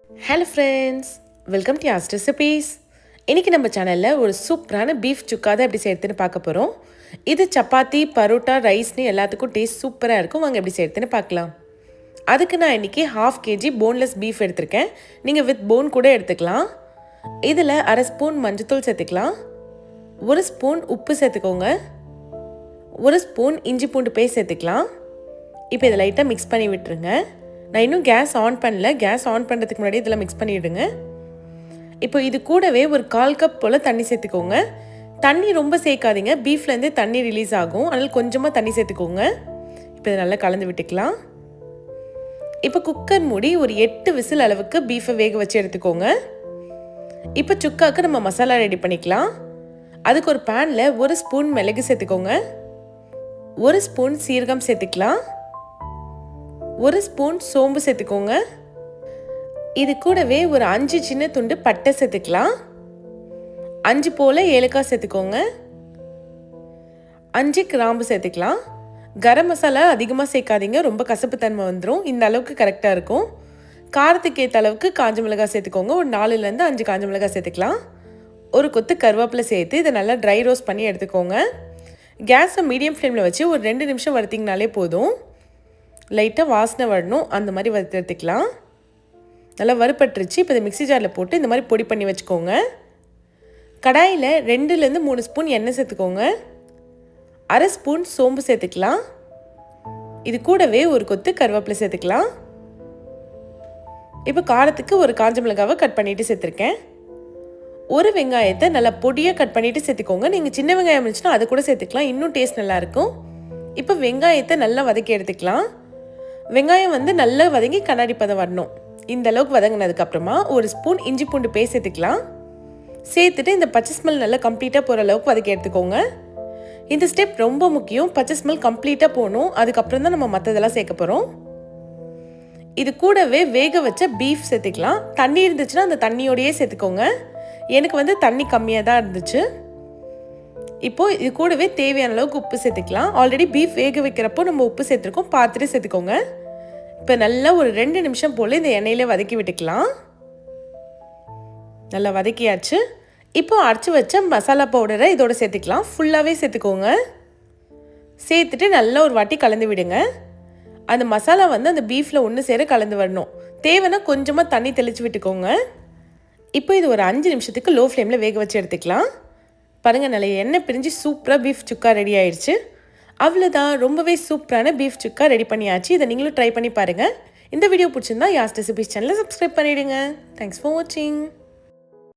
Hello friends, welcome to Yas recipes. இன்றைக்கி நம்ம சேனலில் ஒரு சூப்பரான பீஃப் சுக்கா தான் எப்படி செய்யறதுன்னு பார்க்க போகிறோம். இது சப்பாத்தி, பரோட்டா, ரைஸ்னு எல்லாத்துக்கும் டேஸ்ட் சூப்பராக இருக்கும். வாங்க எப்படி செய்யறதுன்னு பார்க்கலாம். அதுக்கு நான் இன்றைக்கி 1/2 kg போன்லெஸ் பீஃப் எடுத்திருக்கேன். நீங்கள் வித் போன் கூட எடுத்துக்கலாம். இதில் 1/2 ஸ்பூன் மஞ்சத்தூள் சேர்த்துக்கலாம். 1 ஸ்பூன் உப்பு சேர்த்துக்கோங்க. 1 ஸ்பூன் இஞ்சி பூண்டு பேஸ்ட் சேர்த்துக்கலாம். இப்போ இதை லைட்டாக மிக்ஸ் பண்ணி விட்டுருங்க. நான் இன்னும் கேஸ் ஆன் பண்ணல. கேஸ் ஆன் பண்ணுறதுக்கு முன்னாடி இதெல்லாம் மிக்ஸ் பண்ணிவிடுங்க. இப்போ இது கூடவே ஒரு 1/4 கப் போல் தண்ணி சேர்த்துக்கோங்க. தண்ணி ரொம்ப சேர்க்காதீங்க, பீஃப்லேருந்தே தண்ணி ரிலீஸ் ஆகும். அதனால் கொஞ்சமாக தண்ணி சேர்த்துக்கோங்க. இப்போ இதை நல்லா கலந்து விட்டுக்கலாம். இப்போ குக்கர் மூடி ஒரு 8 விசில் அளவுக்கு பீஃபை வேக வச்சு எடுத்துக்கோங்க. இப்போ சுக்காவுக்கு நம்ம மசாலா ரெடி பண்ணிக்கலாம். அதுக்கு ஒரு பேனில் 1 ஸ்பூன் மிளகு சேர்த்துக்கோங்க. 1 ஸ்பூன் சீரகம் சேர்த்துக்கலாம். 1 ஸ்பூன் சோம்பு சேர்த்துக்கோங்க. இது கூடவே ஒரு 5 சின்ன துண்டு பட்டை சேர்த்துக்கலாம். 5 போல் ஏலக்காய் சேர்த்துக்கோங்க. 5 கிராம்பு சேர்த்துக்கலாம். கரம் மசாலா அதிகமாக சேர்க்காதீங்க, ரொம்ப கசப்பு தன்மை வந்துடும். இந்த அளவுக்கு கரெக்டாக இருக்கும். காரத்துக்கு ஏற்ற அளவுக்கு காஞ்ச மிளகாய் சேர்த்துக்கோங்க. ஒரு 4லேருந்து 5 காஞ்ச மிளகாய் சேர்த்துக்கலாம். ஒரு கொத்து கருவேப்பிலை சேர்த்து இதை நல்லா ட்ரை ரோஸ்ட் பண்ணி எடுத்துக்கோங்க. கேஸை மீடியம் ஃப்ளேமில் வச்சு ஒரு 2 நிமிஷம் வறுத்திங்கனாலே போதும். லைட்டாக வாசனை வரணும், அந்த மாதிரி வறுத்து எடுத்துக்கலாம். நல்லா வறுப்பட்டுருச்சு. இப்போ இதை மிக்ஸி ஜாரில் போட்டு இந்த மாதிரி பொடி பண்ணி வச்சுக்கோங்க. கடாயில் 2லேருந்து 3 ஸ்பூன் எண்ணெய் சேர்த்துக்கோங்க. 1/2 ஸ்பூன் சோம்பு சேர்த்துக்கலாம். இது கூடவே ஒரு கொத்து கருவேப்பிலை சேர்த்துக்கலாம். இப்போ காரத்துக்கு ஒரு காஞ்ச மிளகாவை கட் பண்ணிவிட்டு சேர்த்துருக்கேன். ஒரு வெங்காயத்தை நல்லா பொடியாக கட் பண்ணிவிட்டு சேர்த்துக்கோங்க. நீங்கள் சின்ன வெங்காயம் இருந்துச்சுன்னா அதை கூட சேர்த்துக்கலாம், இன்னும் டேஸ்ட் நல்லாயிருக்கும். இப்போ வெங்காயத்தை நல்லா வதக்கி எடுத்துக்கலாம். வெங்காயம் நல்லா வதங்கி கண்ணாடி பதம் வரணும். இந்த அளவுக்கு வதங்கினதுக்கப்புறமா 1 ஸ்பூன் இஞ்சி பூண்டு பேஸ்ட் சேர்த்துக்கலாம். சேர்த்துட்டு இந்த பச்சை ஸ்மெல் நல்லா கம்ப்ளீட்டாக போகிற அளவுக்கு வதக்கி எடுத்துக்கோங்க. இந்த ஸ்டெப் ரொம்ப முக்கியம். பச்சை ஸ்மெல் கம்ப்ளீட்டாக போகணும். அதுக்கப்புறம் தான் நம்ம மற்றதெல்லாம் சேர்க்க போகிறோம். இது கூடவே வேக வச்ச பீஃப் சேர்த்துக்கலாம். தண்ணி இருந்துச்சுன்னா அந்த தண்ணியோடையே சேர்த்துக்கோங்க. எனக்கு தண்ணி கம்மியாக தான் இருந்துச்சு. இப்போது இது கூடவே தேவையான அளவுக்கு உப்பு சேர்த்துக்கலாம். ஆல்ரெடி பீஃப் வேக வைக்கிறப்போ நம்ம உப்பு சேர்த்துருக்கோம், பார்த்துட்டு சேர்த்துக்கோங்க. இப்போ நல்லா ஒரு 2 நிமிஷம் போல் இந்த எண்ணெயில் வதக்கி விட்டுக்கலாம். நல்லா வதக்கியாச்சு. இப்போ அரைச்சி வச்ச மசாலா பவுடரை இதோட சேர்த்துக்கலாம். ஃபுல்லாகவே சேர்த்துக்கோங்க. சேர்த்துட்டு நல்லா ஒரு வாட்டி கலந்து விடுங்க. அந்த மசாலா அந்த பீஃபில் ஒன்று சேர கலந்து வரணும். தேவைன்னா கொஞ்சமாக தண்ணி தெளித்து விட்டுக்கோங்க. இப்போ இது ஒரு 5 நிமிஷத்துக்கு லோ ஃப்ளேமில் வேக வச்சு எடுத்துக்கலாம். பாருங்கள், நல்ல எண்ணெய் பிரிஞ்சு சூப்பராக பீஃப் சுக்கா ரெடி ஆயிடுச்சு. அவ்வளோதான், ரொம்பவே சூப்பரான பீஃப் சுக்கா ரெடி பண்ணியாச்சு. இதை நீங்களும் ட்ரை பண்ணி பாருங்கள். இந்த வீடியோ பிடிச்சிருந்தா யாஸ் ரெசிபீஸ் சேனலை சப்ஸ்கிரைப் பண்ணிவிடுங்க. தேங்க்ஸ் ஃபார் வாட்சிங்.